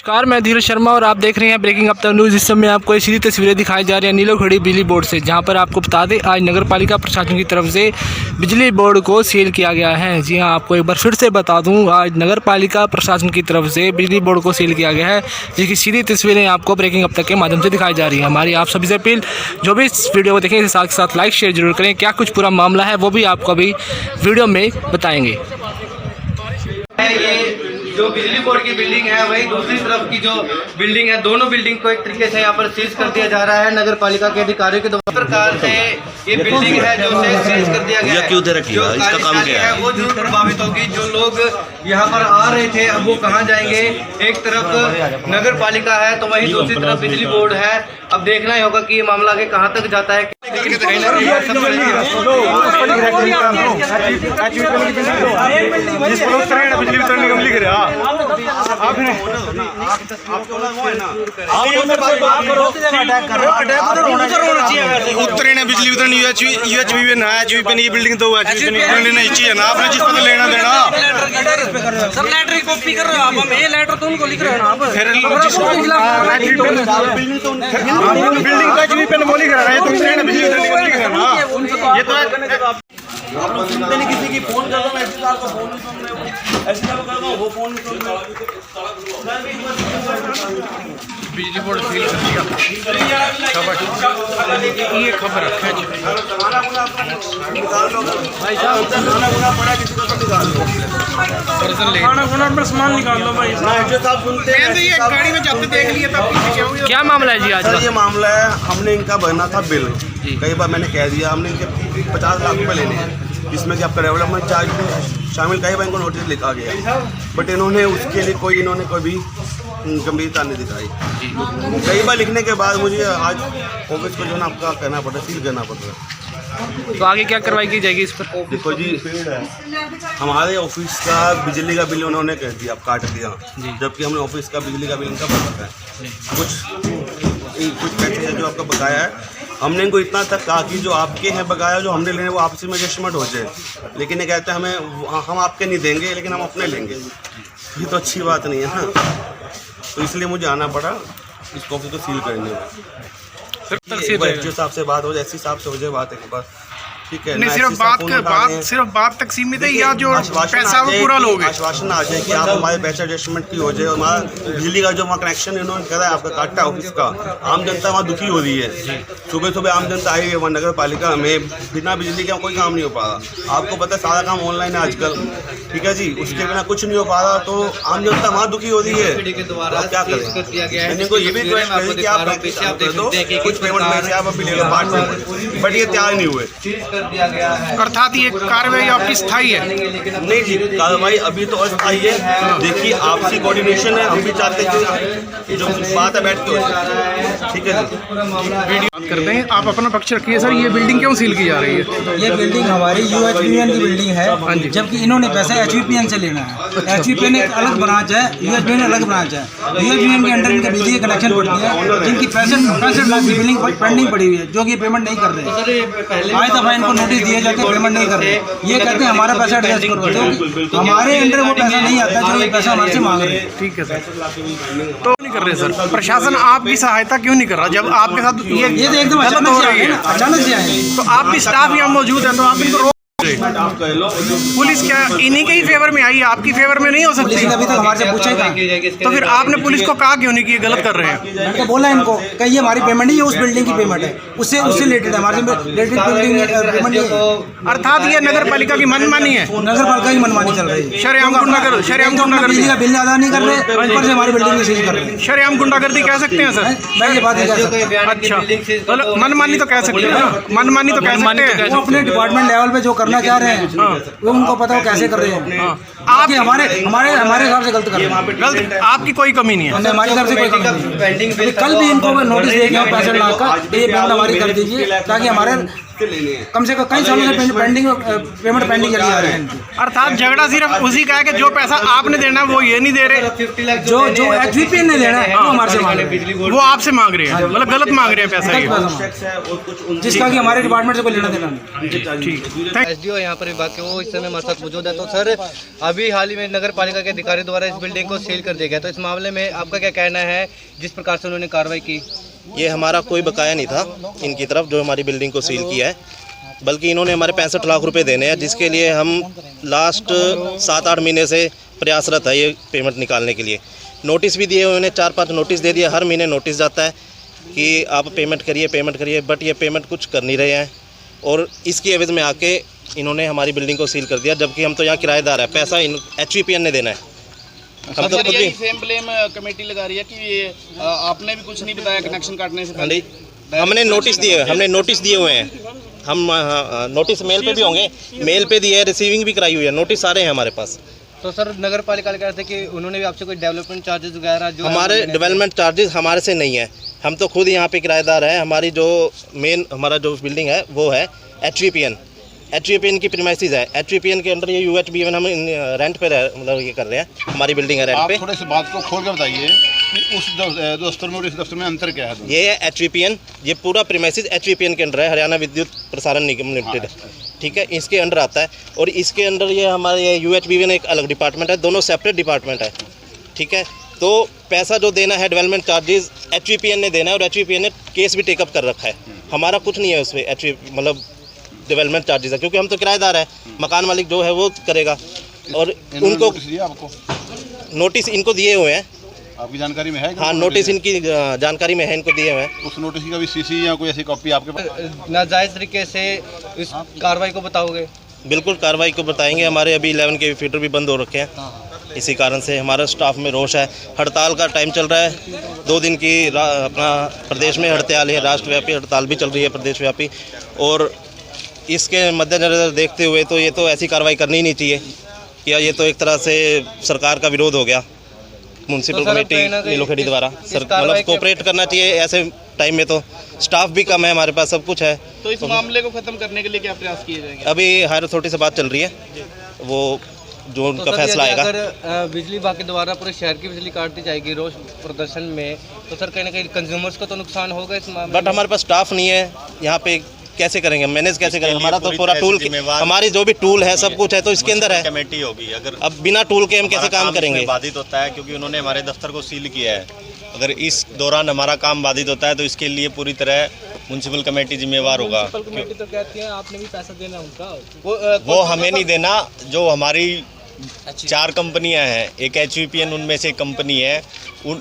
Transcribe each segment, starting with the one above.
नमस्कार, मैं धीरज शर्मा और आप देख रहे हैं ब्रेकिंग अप द न्यूज़। इस समय आपको सीधी तस्वीरें दिखाई जा रही हैं नीलोखड़ी बिजली बोर्ड से, जहां पर आपको बता दें आज नगर पालिका प्रशासन की तरफ से बिजली बोर्ड को सील किया गया है। जी हां, आपको एक बार फिर से बता दूं, आज नगर पालिका प्रशासन की तरफ से बिजली बोर्ड को सील किया गया है, जिसकी सीधी तस्वीरें आपको ब्रेकिंग अप तक के माध्यम से दिखाई जा रही है। हमारी आप सभी से अपील, जो भी इस वीडियो को देखें इसे साथ के साथ लाइक शेयर जरूर करें। क्या कुछ पूरा मामला है वो भी आपको अभी वीडियो में बताएंगे। ये जो बिजली बोर्ड की बिल्डिंग है वही दूसरी तरफ की जो बिल्डिंग है, दोनों बिल्डिंग को एक तरीके से यहाँ पर सीज कर दिया जा रहा है नगर पालिका के अधिकारियों के द्वारा। प्रकार से ये बिल्डिंग है जो सीज कर दिया गया है, क्यों दे रखी है, इसका काम क्या है? वो जरूर प्रभावित होगी। जो लोग यहाँ पर आ रहे थे अब वो कहाँ जाएंगे? एक तरफ नगर पालिका है तो वही दूसरी तरफ बिजली बोर्ड है। अब देखना ही होगा कि ये मामला आगे कहाँ तक जाता है। उत्तरी ने बिजली वितरण यूएचवी ना एचवी की बिल्डिंग तो नहीं चाहिए ना, आपने जिस पर लेना देना सब लेटर की कॉपी कर रहे हो आप, हम ये लेटर तो उनको लिख रहे हो ना आप। फिर बिल्डिंग का एचवी पे वो लिख रहा है, उत्तरी ने बिजली वितरण लिख रहा है। ये तो आप लोग सुनते नहीं, किसी की फोन कर रहा हूँ ऐसे साल का फोन नहीं सुन रहे हो, ऐसे कर रहा हूँ वो फोन नहीं सुन रहा। बिजली बोर्ड सील कर दिया, ये खबर है। भाई साहब खाना पड़ा किसी को तो निकाल लो, खाना अपना सामान निकाल लो भाई। जो साहब सुनते हैं ये गाड़ी में जब देख लिया तब क्या मामला है जी आज सर? का? ये मामला है, हमने इनका भरना था बिल, कई बार मैंने कह दिया, हमने इनके 50 लाख रुपए लेने हैं, जिसमें कि आपका डेवलपमेंट चार्ज में शामिल कई बार इनको नोटिस लिखा गया, बट इन्होंने उसके लिए कोई भी गंभीरता नहीं दिखाई। कई बार लिखने के बाद मुझे आज ऑफिस को जो ना आपका करना पड़ा, सील करना पड़ रहा। तो आगे क्या कार्रवाई की जाएगी इस पर? देखो जी, हमारे ऑफिस का बिजली का बिल उन्होंने कह दिया, आप काट दिया, जबकि हमने ऑफिस का बिजली का बिल इनका भर रखा है। कुछ पैसे जो आपका बकाया है, हमने इनको इतना तक कहा कि जो आपके हैं बकाया जो हमने लेने वो आपसी में एडजस्टमेंट हो जाए, लेकिन ये कहते हैं हम आपके नहीं देंगे लेकिन हम अपने लेंगे। ये तो अच्छी बात नहीं है ना, तो इसलिए मुझे आना पड़ा इस ऑफिस को सील करने में। साहब से बात हो जाए, एससी साहब से हो जाए बात एक बार, ठीक है? नहीं, सिर्फ बात तक सीमित है या जो पैसा वो पूरा लोगे? आश्वासन आ जाए कि आप हमारे पैसे एडजस्टमेंट की हो जाए। हमारा बिजली का जो वहाँ कनेक्शन इन्होंने करा है आपका काटा ऑफिस का, आम जनता वहाँ दुखी हो रही है। सुबह सुबह आम जनता आई है वहाँ नगर पालिका में, बिना बिजली के कोई काम नहीं हो पा रहा। आपको पता है सारा काम ऑनलाइन है आजकल, ठीक है जी, उसके बिना कुछ नहीं हो पा रहा, तो आम जनता वहाँ दुखी हो रही है। आप क्या करें? मैंने को ये भी रिक्वेस्ट करी कि आप कर दो कुछ पेमेंट पैसे आप अभी लेकर बांट दो, बट ये तैयार नहीं हुए। अर्थात ये कार्रवाई आपकी स्थायी है? नहीं जी, कार्रवाई अभी तो अस्थायी है। देखिए आपसी कोऑर्डिनेशन है, हम भी चाहते हैं कि जो बात है बैठ के हो जाए, ठीक है जी। बात करते हैं, आप अपना पक्ष रखिए सर। ये बिल्डिंग क्यों सील की जा रही है? ये बिल्डिंग हमारी यूएचपीएन की बिल्डिंग है, जबकि इन्होंने पैसा एचवीपीएन से लेना है। एचवीपीएन एक अलग ब्रांच है, यूएचपीएन अलग ब्रांच है। यूएचपीएन के अंडर इनके बिजली के कनेक्शन पड़ती है, जिनकी 65 लाख की बिलिंग पेंडिंग पड़ी हुई है, जो कि पेमेंट नहीं कर रहे। आज दफा इनको नोटिस दिए जाते हैं, पेमेंट नहीं कर रहे। ये कहते हैं हमारा पैसा एडजस्ट करो, जो हमारे अंडर वो पैसा नहीं आता जो ये पैसा हमारे से मांग रहे हैं। ठीक है सर, तो नहीं कर रहे सर? प्रशासन आपकी सहायता क्यों नहीं कर रहा जब आपके साथ ये तो एकदम अचानक से आए, अचानक से आए। तो आपकी स्टाफ यहाँ मौजूद है तो आप इनको पुलिस क्या इन्हीं के ही फेवर में आई है, आपकी फेवर में नहीं हो सकती? पुलिस ने अभी तक हमारे से पूछा ही था। तो फिर आपने पुलिस को कहा क्यों नहीं कि ये गलत कर रहे हैं? मैंने तो बोला इनको कि ये हमारी पेमेंट नहीं है, उस बिल्डिंग की पेमेंट है, उससे रिलेटेड है, हमारे रिलेटेड बिल्डिंग पेमेंट नहीं है। अर्थात ये नगर पालिका की मनमानी है, नगर पालिका की मनमानी चल रही है। शरेआम गुंडागर्दी बिजली का बिल अदा नहीं कर रहे, ऊपर से हमारी बिल्डिंग में सीज कर रहे हैं। शरेआम गुंडागर्दी कह सकते हैं सर? मैं ये बात नहीं कह सकता। अच्छा, मनमानी तो कह सकते हैं ना, मनमानी तो कह सकते हैं। वो अपने डिपार्टमेंट लेवल पे जो करना चाह रहे हैं वो उनको पता हो कैसे कर रहे हैं। आप हमारे हिसाब से गलत कर रहे हैं। गलत, आपकी कोई कमी नहीं है? हमारी तरफ से कोई कमी नहीं। कल भी इनको नोटिस दे गया 65 लाख का, ये पेमेंट हमारी कर दीजिए ताकि हमारे से लेने हैं। कम से कम कई सालों से पेंडिंग पेमेंट पेंडिंग चली आ रही है इनकी। अर्थात झगड़ा सिर्फ उसी का है कि जो पैसा आपने देना है वो ये नहीं दे रहे, 50 लाख जो HVPN ने देना है वो हमारे से मांग रहे हैं, वो आपसे मांग रहे हैं, मतलब गलत मांग रहे हैं पैसा ये। टैक्स है और कुछ जिसका कि हमारे डिपार्टमेंट से कोई लेना देना नहीं। एसडीओ यहाँ पर विभाग के वो इस समय हमारे साथ मौजूद है। तो सर, अभी हाल ही में नगर पालिका के अधिकारी द्वारा इस बिल्डिंग को सील कर दिया गया, तो इस मामले में आपका क्या कहना है जिस प्रकार से उन्होंने कार्रवाई की? ये हमारा कोई बकाया नहीं था इनकी तरफ जो हमारी बिल्डिंग को सील किया है, बल्कि इन्होंने हमारे 65 लाख रुपए देने हैं, जिसके लिए हम लास्ट 7-8 महीने से प्रयासरत है ये पेमेंट निकालने के लिए। नोटिस भी दिए हुए, उन्होंने 4-5 नोटिस दे दिया, हर महीने नोटिस जाता है कि आप पेमेंट करिए, बट ये पेमेंट कुछ कर नहीं रहे हैं। और इसकी एवज में आके इन्होंने हमारी बिल्डिंग को सील कर दिया, जबकि हम तो यहाँ किराएदार है, पैसा HVPN ने देना है। हम तो खुद भी सेम ब्लेम कमेटी लगा रही है कि ये आपने भी कुछ नहीं बताया कनेक्शन काटने से पहले। हमने नोटिस दिए हुए हैं, हम नोटिस मेल पे भी होंगे, मेल पे दिए है, रिसीविंग भी कराई हुई है, नोटिस सारे हैं हमारे पास। तो सर, नगर पालिका कह रहे थे कि उन्होंने भी आपसे कोई डेवलपमेंट चार्जेस वगैरह जो हमारे डेवलपमेंट चार्जेस हमारे से नहीं है, हम तो खुद यहाँ पे किराएदार हैं। हमारी जो मेन हमारा जो बिल्डिंग है वो है HVPN की प्रीमाइसेस है। HVPN के अंडर ये UHBN हम रेंट पे मतलब ये कर रहे हैं, हमारी बिल्डिंग है रेंट पे। आप थोड़े से बात को खोल कर बताइए कि उस दफ्तर में और इस दफ्तर में अंतर क्या है? ये है HVPN, ये पूरा प्रीमाइसेस HVPN के अंडर है, हरियाणा विद्युत प्रसारण निगम लिमिटेड, ठीक है, इसके अंडर आता है। और इसके अंडर ये हमारे UHBN एक अलग डिपार्टमेंट है, दोनों सेपरेट डिपार्टमेंट है, ठीक है। तो पैसा जो देना है डेवलपमेंट चार्जेस HVPN ने देना है, और HVPN ने केस भी टेकअप कर रखा है, हमारा कुछ नहीं है उसमें मतलब डेवलपमेंट चार्जेस है, क्योंकि हम तो किराएदार है, मकान मालिक जो है वो करेगा। और उनको आपको नोटिस इनको दिए हुए हैं, आपकी जानकारी में है? हाँ, नोटिस इनकी जानकारी में है, इनको दिए हुए हैं। उस नोटिस की भी CC या कोई ऐसी कॉपी आपके पास? नाजायज तरीके से इस कार्रवाई को बताओगे? बिल्कुल कार्रवाई को बताएंगे। हमारे अभी 11 के फीडर भी बंद हो रखे हैं, इसी कारण से हमारा स्टाफ में रोष है। हड़ताल का टाइम चल रहा है, 2 दिन की अपना प्रदेश में हड़ताल है, राष्ट्रव्यापी हड़ताल भी चल रही है, प्रदेशव्यापी। और इसके मद्देनजर देखते हुए तो ये तो ऐसी कार्रवाई करनी ही नहीं चाहिए, या ये तो एक तरह से सरकार का विरोध हो गया म्यूनसिपल कमेटी नीलोखेड़ी द्वारा। मतलब कोऑपरेट करना चाहिए ऐसे टाइम में, तो स्टाफ भी कम है हमारे पास, सब कुछ है। तो इस मामले को खत्म करने के लिए क्या प्रयास किए जाएंगे? अभी हायर अथॉरिटी से बात चल रही है, वो जो उनका फैसला आएगा। अगर बिजली विभाग के द्वारा पूरे शहर की बिजली काट दी जाएगी रोज प्रदर्शन में, तो सर कहीं ना कहीं कंज्यूमर्स को तो नुकसान होगा इस मामले में। बट हमारे पास स्टाफ नहीं है यहाँ पे, कैसे करेंगे, मैनेज कैसे करेंगे? हमारा तो पूरा टूल, हमारी जो भी टूल है सब कुछ है तो इसके अंदर है, कमेटी होगी। अगर अब बिना टूल के हम कैसे काम करेंगे? बाधित होता है क्योंकि उन्होंने हमारे दफ्तर को सील किया है। अगर इस दौरान हमारा काम बाधित होता है तो इसके लिए पूरी तरह म्यूनसिपल कमेटी जिम्मेवार होगा। कमेटी तो कहती है आपने भी पैसा देना उनका, वो हमें नहीं देना, जो हमारी 4 कंपनियां हैं, एक HVPN उनमें से एक कंपनी है,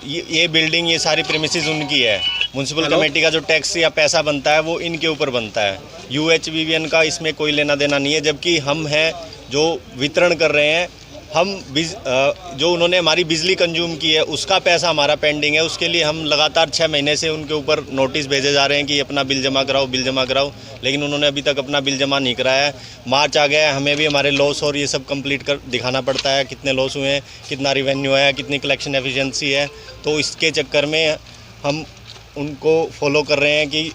ये बिल्डिंग, ये सारी प्रीमिसेस उनकी है। म्यूनसिपल कमेटी का जो टैक्स या पैसा बनता है वो इनके ऊपर बनता है, UHBN का इसमें कोई लेना देना नहीं है। जबकि हम हैं जो वितरण कर रहे हैं, हम जो उन्होंने हमारी बिजली कंज्यूम की है उसका पैसा हमारा पेंडिंग है, उसके लिए हम लगातार 6 महीने से उनके ऊपर नोटिस भेजे जा रहे हैं कि अपना बिल जमा कराओ, बिल जमा कराओ, लेकिन उन्होंने अभी तक अपना बिल जमा नहीं कराया है। मार्च आ गया है, हमें भी हमारे लॉस और ये सब कंप्लीट कर दिखाना पड़ता है, कितने लॉस हुए हैं, कितना रिवेन्यू है, कितनी कलेक्शन एफिशिएंसी है। तो इसके चक्कर में हम उनको फॉलो कर रहे हैं कि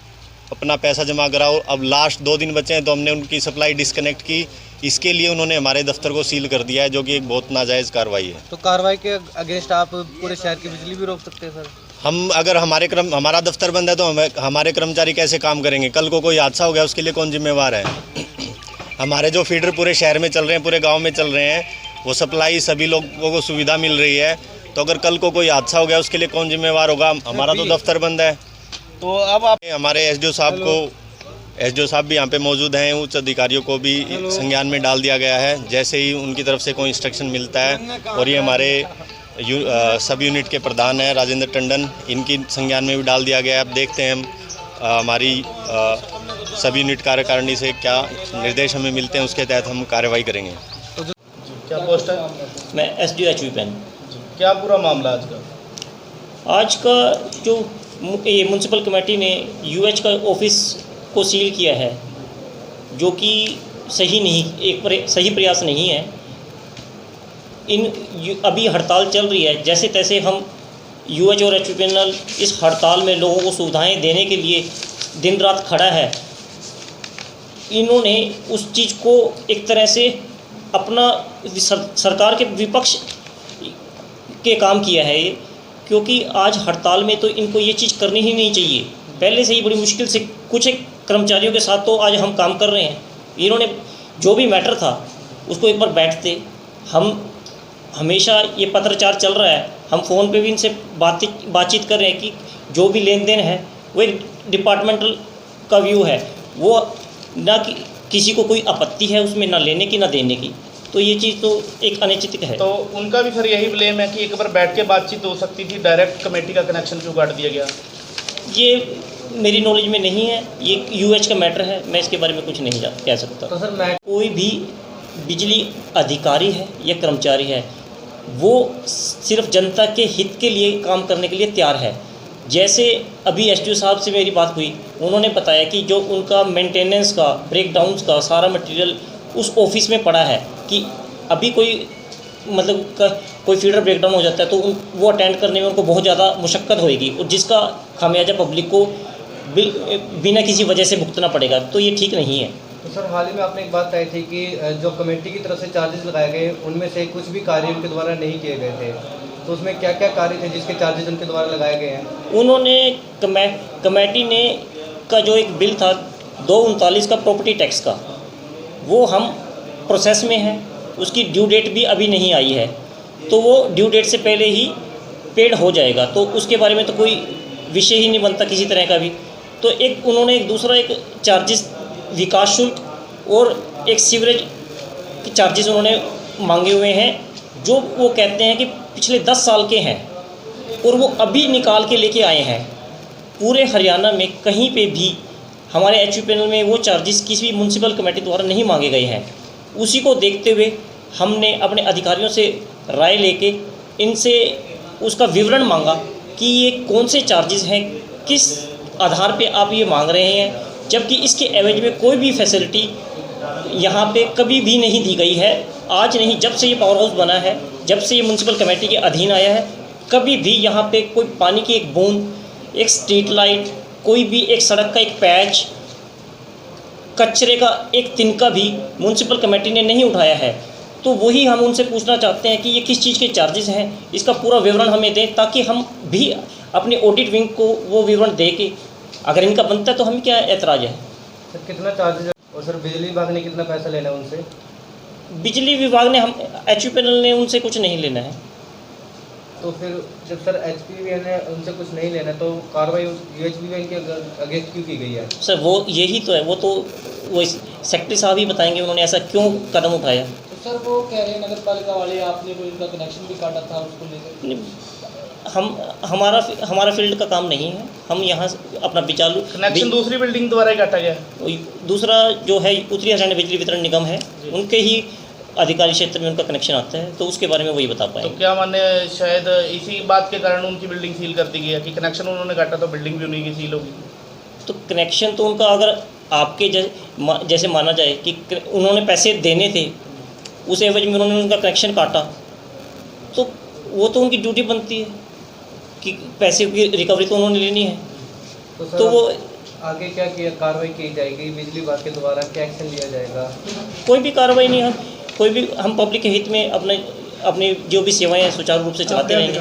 अपना पैसा जमा कराओ। अब लास्ट 2 दिन बचे हैं तो हमने उनकी सप्लाई डिस्कनेक्ट की, इसके लिए उन्होंने हमारे दफ्तर को सील कर दिया है, जो कि एक बहुत नाजायज़ कार्रवाई है। तो कार्रवाई के अगेंस्ट आप पूरे शहर की बिजली भी रोक सकते हैं सर? हम अगर हमारा दफ्तर बंद है तो हमारे कर्मचारी कैसे काम करेंगे? कल को कोई हादसा हो गया उसके लिए कौन जिम्मेवार है? हमारे जो फीडर पूरे शहर में चल रहे हैं, पूरे गाँव में चल रहे हैं, वो सप्लाई सभी लोगों को सुविधा मिल रही है, तो अगर कल को कोई हादसा हो गया उसके लिए कौन जिम्मेवार होगा? हमारा तो दफ्तर बंद है। तो अब आप हमारे SDO साहब भी यहाँ पे मौजूद हैं, उच्च अधिकारियों को भी संज्ञान में डाल दिया गया है जैसे ही उनकी तरफ से कोई इंस्ट्रक्शन मिलता है। और ये हमारे सब यूनिट के प्रधान हैं राजेंद्र टंडन, इनकी संज्ञान में भी डाल दिया गया है। अब देखते हैं हम हमारी सब यूनिट कार्यकारिणी से क्या निर्देश हमें मिलते हैं, उसके तहत हम कार्रवाई करेंगे। क्या पोस्ट है? मैं SDO HVPN। क्या पूरा मामला आज का? आज का जो ये म्यूनसिपल कमेटी ने UH का ऑफिस को सील किया है, जो कि सही नहीं, सही प्रयास नहीं है। अभी हड़ताल चल रही है, जैसे तैसे हम UH और HVPN इस हड़ताल में लोगों को सुविधाएं देने के लिए दिन रात खड़ा है। इन्होंने उस चीज़ को एक तरह से अपना सरकार के विपक्ष के काम किया है ये, क्योंकि आज हड़ताल में तो इनको ये चीज़ करनी ही नहीं चाहिए। पहले से ही बड़ी मुश्किल से कुछ एक कर्मचारियों के साथ तो आज हम काम कर रहे हैं। इन्होंने जो भी मैटर था उसको एक बार बैठते, हम हमेशा ये पत्राचार चल रहा है, हम फ़ोन पे भी इनसे बातचीत कर रहे हैं कि जो भी लेन देन है वो एक डिपार्टमेंटल का व्यू है, वो ना कि किसी को कोई आपत्ति है उसमें ना लेने की ना देने की, तो ये चीज़ तो एक अनैतिक है। तो उनका भी सर यही ब्लेम है कि एक बार बैठ के बातचीत हो सकती थी, डायरेक्ट कमेटी का कनेक्शन क्यों काट दिया गया? ये मेरी नॉलेज में नहीं है, ये यूएच का मैटर है, मैं इसके बारे में कुछ नहीं कह सकता। तो सर मैं कोई भी बिजली अधिकारी है या कर्मचारी है, वो सिर्फ जनता के हित के लिए काम करने के लिए तैयार है। जैसे अभी एसडीओ साहब से मेरी बात हुई, उन्होंने बताया कि जो उनका मेंटेनेंस का, ब्रेकडाउन्स का सारा मटेरियल उस ऑफिस में पड़ा है, कि अभी कोई मतलब कोई फीडर ब्रेकडाउन हो जाता है तो वो अटेंड करने में उनको बहुत ज़्यादा मुशक्क़त होएगी, और जिसका खामियाजा पब्लिक को बिना किसी वजह से भुगतना पड़ेगा, तो ये ठीक नहीं है। तो सर हाल ही में आपने एक बात कही थी कि जो कमेटी की तरफ से चार्जेस लगाए गए उनमें से कुछ भी कार्य उनके द्वारा नहीं किए गए थे, तो उसमें क्या क्या कार्य थे जिसके चार्जेस उनके द्वारा लगाए गए हैं? उन्होंने कमेटी ने का जो एक बिल था 239 का प्रॉपर्टी टैक्स का, वो हम प्रोसेस में है, उसकी ड्यू डेट भी अभी नहीं आई है, तो वो ड्यू डेट से पहले ही पेड हो जाएगा, तो उसके बारे में तो कोई विषय ही नहीं बनता किसी तरह का भी। तो एक उन्होंने एक दूसरा एक चार्जेस विकास शुल्क और एक सीवरेज के चार्जेस उन्होंने मांगे हुए हैं, जो वो कहते हैं कि पिछले 10 साल के हैं और वो अभी निकाल के लेके आए हैं। पूरे हरियाणा में कहीं पे भी हमारे HUPNL में वो चार्जेस किसी भी म्यूनसिपल कमेटी द्वारा नहीं मांगे गए हैं। उसी को देखते हुए हमने अपने अधिकारियों से राय लेके इनसे उसका विवरण मांगा कि ये कौन से चार्जेस हैं, किस आधार पे आप ये मांग रहे हैं, जबकि इसके एवज में कोई भी फैसिलिटी यहाँ पे कभी भी नहीं दी गई है। आज नहीं, जब से ये पावर हाउस बना है, जब से ये म्यूनसिपल कमेटी के अधीन आया है, कभी भी यहाँ पे कोई पानी की एक बूंद, एक स्ट्रीट लाइट, कोई भी एक सड़क का एक पैच, कचरे का एक तिनका भी म्यूनसिपल कमेटी ने नहीं उठाया है। तो वही हम उनसे पूछना चाहते हैं कि ये किस चीज़ के चार्जेस हैं, इसका पूरा विवरण हमें दें, ताकि हम भी अपने ऑडिट विंग को वो विवरण दे के, अगर इनका बनता है तो हमें क्या एतराज़ है। सर कितना चार्जेस है, और सर बिजली विभाग ने कितना पैसा लेना है उनसे? बिजली विभाग ने, हम HUPNL ने उनसे कुछ नहीं लेना है। तो फिर जब सर HPVN ने उनसे कुछ नहीं लेना, तो कार्रवाई UHPVN के अगेंस्ट क्यों की गई है? सर वो यही तो है, वो सेक्रेटरी साहब ही बताएंगे उन्होंने ऐसा क्यों कदम उठाया। तो सर वो कह रहे हैं नगर पालिका वाले आपने कोई उनका कनेक्शन भी काटा था उसको लेकर। हमारा फील्ड का काम नहीं है, हम यहाँ अपना बिचारू कनेक्शन दूसरी बिल्डिंग द्वारा ही काटा गया। दूसरा जो है उत्तरी हरियाणा बिजली वितरण निगम है, उनके ही अधिकारी क्षेत्र में उनका कनेक्शन आता है, तो उसके बारे में वही बता पाएंगे। तो क्या माने शायद इसी बात के कारण उनकी बिल्डिंग सील कर दी गई है कि कनेक्शन उन्होंने काटा तो बिल्डिंग भी उन्हीं की सील होगी? तो कनेक्शन तो उनका, अगर आपके जैसे माना जाए कि उन्होंने पैसे देने थे, उस एवज में उन्होंने उनका कनेक्शन काटा, तो वो तो उनकी ड्यूटी बनती है कि पैसे की रिकवरी तो उन्होंने लेनी है। तो वो आगे क्या किया कार्रवाई की जाएगी, बिजली विभाग के द्वारा क्या एक्शन लिया जाएगा? कोई भी कार्रवाई नहीं, हम पब्लिक के हित में अपने जो भी सेवाएं सुचारू रूप से चलाते रहेंगे।